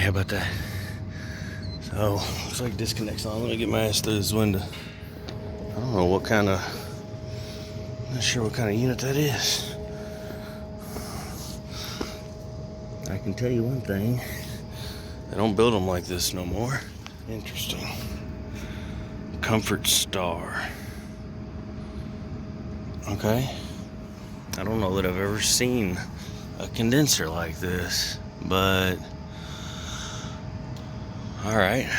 how about that? So, looks like disconnect's on. Let me get my ass through this window. I don't know what kind of, not sure what kind of unit that is. I can tell you one thing, they don't build them like this no more. Interesting. Comfort Star. Okay. I don't know that I've ever seen a condenser like this, but all right.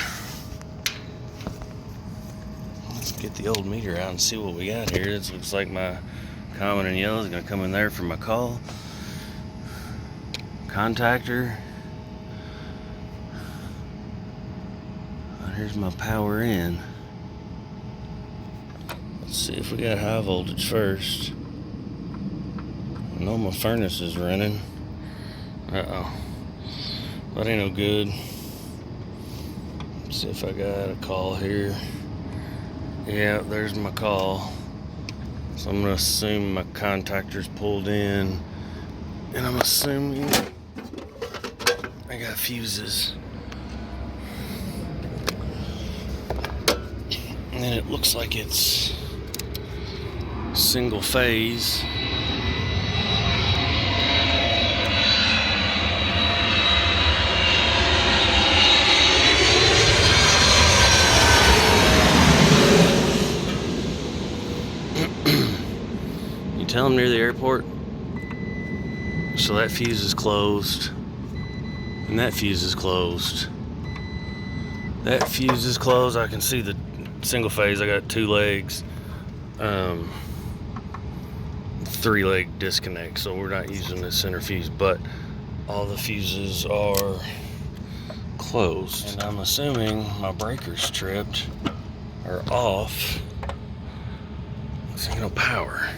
Let's get the old meter out and see what we got here. This looks like my common and yellow is gonna come in there for my call. Contactor. Here's my power in. Let's see if we got high voltage first. I know my furnace is running. Uh-oh. That ain't no good. Let's see if I got a call here. Yeah, there's my call. So I'm gonna assume my contactor's pulled in. And I'm assuming I got fuses. And it looks like it's single phase. You tell them near the airport. So that fuse is closed. And that fuse is closed. That fuse is closed. I can see the single phase. I got 2 legs, 3-leg disconnect, so we're not using the center fuse, but all the fuses are closed. And I'm assuming my breaker's tripped or off. So no power.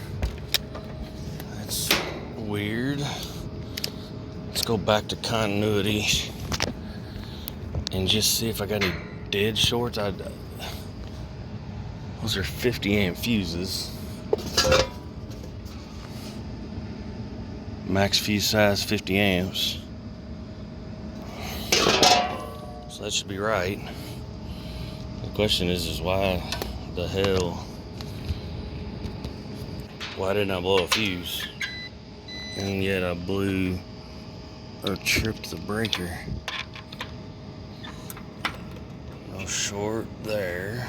That's weird. Let's go back to continuity and just see if I got any dead shorts. Those are 50 amp fuses. Max fuse size 50 amps. So that should be right. The question is why the hell, why didn't I blow a fuse? And yet I blew or tripped the breaker. No short there.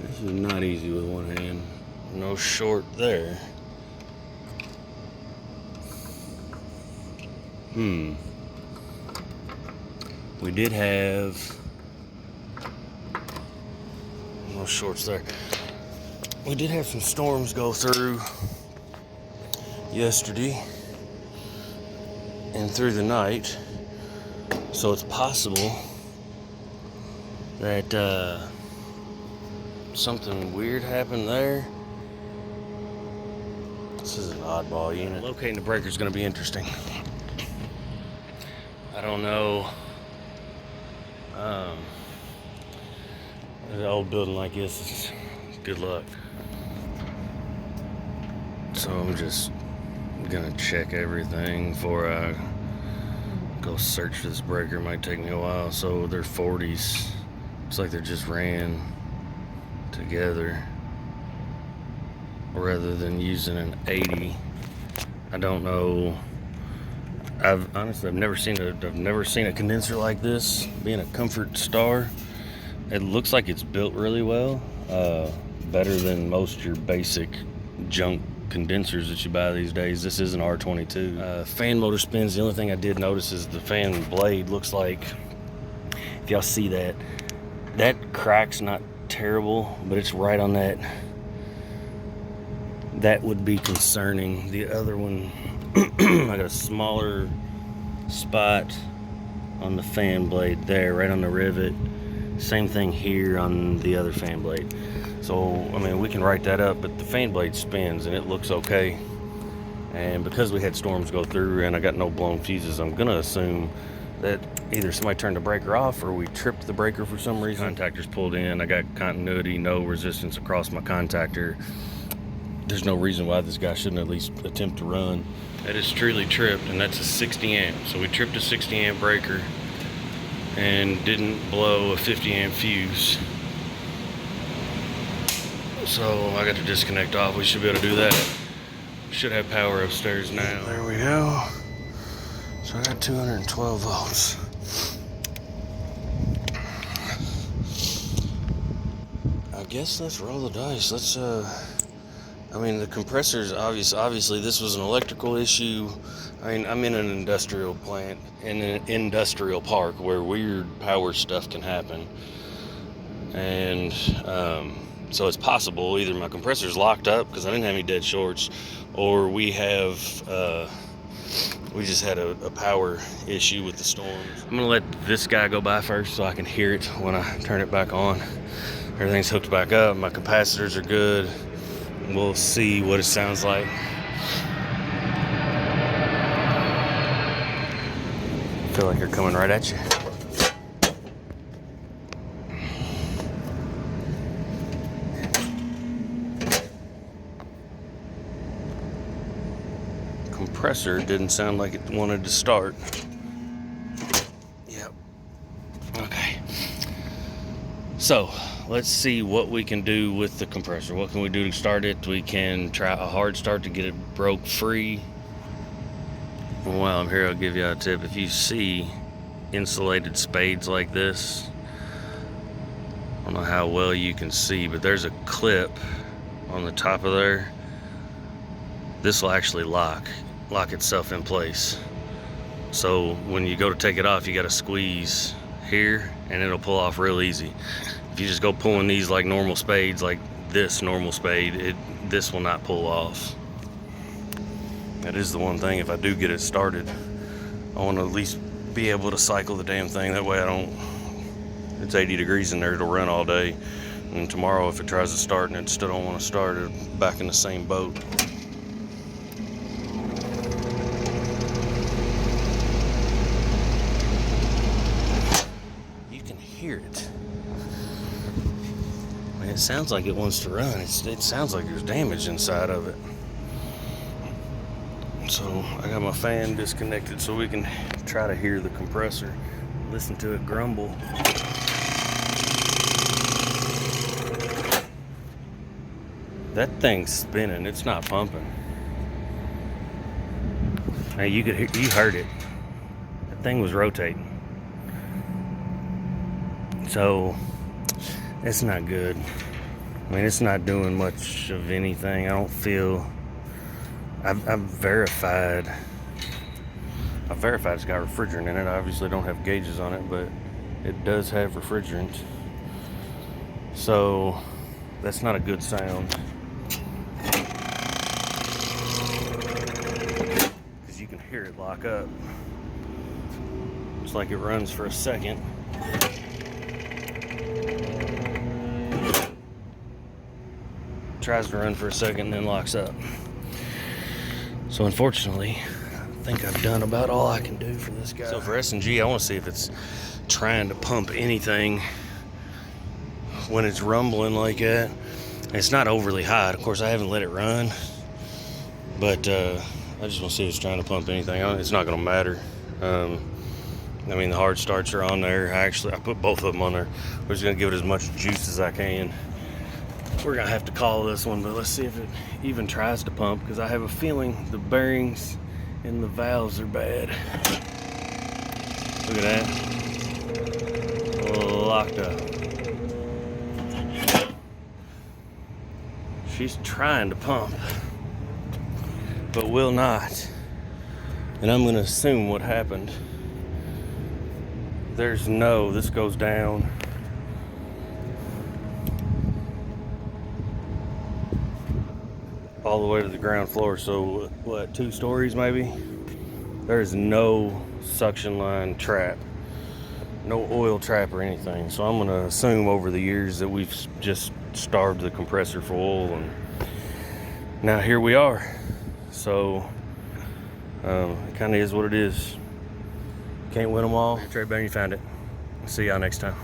This is not easy with one hand. No short there. We did have no shorts there. We did have some storms go through yesterday and through the night. So it's possible that something weird happened there. This is an oddball unit. Locating the breaker is going to be interesting. I don't know. An old building like this, good luck. So I'm just gonna check everything before I go search for this breaker. It might take me a while. So they're 40s. Looks like they just ran together rather than using an 80. I don't know. I've never seen a condenser like this. Being a Comfort Star, it looks like it's built really well, better than most of your basic junk condensers that you buy these days. This is an R22. Fan motor spins. The only thing I did notice is the fan blade looks like, if y'all see that crack's not terrible, but it's right on that. That would be concerning. The other one, I got a smaller spot on the fan blade there, right on the rivet. Same thing here on the other fan blade. So, I mean, we can write that up, but the fan blade spins and it looks okay. And because we had storms go through and I got no blown fuses, I'm gonna assume that either somebody turned the breaker off or we tripped the breaker for some reason. Contactor's pulled in. I got continuity, no resistance across my contactor. there's no reason why this guy shouldn't at least attempt to run. That is truly tripped, and that's a 60 amp. So we tripped a 60 amp breaker and didn't blow a 50 amp fuse. So I got to disconnect off. We should be able to do that. Should have power upstairs now. There we go. So I got 212 volts. I guess let's roll the dice. Let's I mean, the compressor's obviously this was an electrical issue. I mean, I'm in an industrial plant, in an industrial park where weird power stuff can happen. And so it's possible either my compressor's locked up because I didn't have any dead shorts, or we just had a power issue with the storms. I'm gonna let this guy go by first so I can hear it when I turn it back on. Everything's hooked back up. My capacitors are good. We'll see what it sounds like. I feel like they're coming right at you. Compressor didn't sound like it wanted to start. Yep. Okay. So let's see what we can do with the compressor. What can we do to start it? We can try a hard start to get it broke free. And while I'm here, I'll give you a tip. If you see insulated spades like this, I don't know how well you can see, but there's a clip on the top of there. This will actually lock itself in place. So when you go to take it off, you got to squeeze here and it'll pull off real easy. If you just go pulling these like normal spades, like this normal spade, this will not pull off. That is the one thing. If I do get it started, I want to at least be able to cycle the damn thing. That way it's 80 degrees in there, it'll run all day. And tomorrow if it tries to start and it still don't want to start, it's back in the same boat. You can hear it. It sounds like it wants to run. It sounds like there's damage inside of it. So I got my fan disconnected so we can try to hear the compressor, listen to it grumble. That thing's spinning. It's not pumping. Hey, you heard it. That thing was rotating. So it's not good. I mean, it's not doing much of anything. I don't feel. I've verified it's got refrigerant in it. I obviously don't have gauges on it, but it does have refrigerant. So that's not a good sound. Because you can hear it lock up. It's like it runs for a second. Tries to run for a second and then locks up. So unfortunately, I think I've done about all I can do for this guy. So for S&G, I want to see if it's trying to pump anything when it's rumbling like that. It's not overly hot. Of course, I haven't let it run, but I just want to see if it's trying to pump anything. It's not going to matter. I mean, the hard starts are on there. I put both of them on there. We're just going to give it as much juice as I can. We're gonna have to call this one, but let's see if it even tries to pump, because I have a feeling the bearings and the valves are bad. Look at that. Locked up. She's trying to pump, but will not. And I'm gonna assume what happened. This goes down. All the way to the ground floor, so what, 2 stories maybe? There is no suction line trap, no oil trap or anything. So I'm gonna assume over the years that we've just starved the compressor for oil, and now here we are. So it kind of is what it is. Can't win them all. Trade Bang, you found it. See y'all next time.